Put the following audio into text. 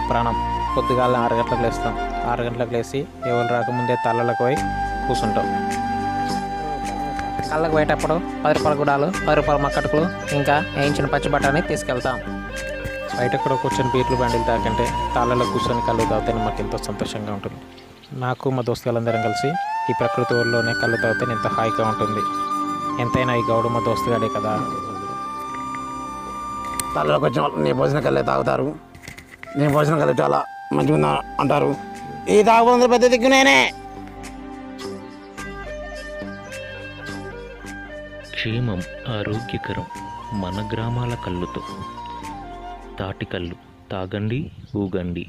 ప్రాణం. పొద్దుగాల 6 గంటలకు లేస్తాం. 6 గంటలకు లేచి ఎవరు రాకముందే తల్లలకు పోయి కూర్చుంటాం. కళ్ళకు పోయేటప్పుడు 10 రూపాయల గుడాలు, 10 రూపాయల మక్కటుకులు, ఇంకా వేయించిన పచ్చి బఠానీ తీసుకెళ్తాం. బయట కూడా కూర్చొని బీర్లు బండిలు తాకంటే తాళ్ళలో కూర్చొని కళ్ళు తాగితే మాకు ఎంతో సంతోషంగా ఉంటుంది. నాకు మా దోస్తులందరం కలిసి ఈ ప్రకృతి ఊరిలోనే కళ్ళు తాగితే ఎంత హాయిగా ఉంటుంది. ఎంతైనా ఈ గౌడు మా దోస్తుగాడే కదా. తాళ్ళలోకి వచ్చిన వాళ్ళు నీ భోజనం కళ్ళే తాగుతారు, నీ భోజనం కళ్ళు చాలా మంచిగా అంటారు. ఈ తాగుబోతుల పెద్ద దిక్కు నేనే. క్షేమం ఆరోగ్యకరం మన గ్రామాల కళ్ళుతో. తాటి కళ్ళు తాగండి, ఊగండి.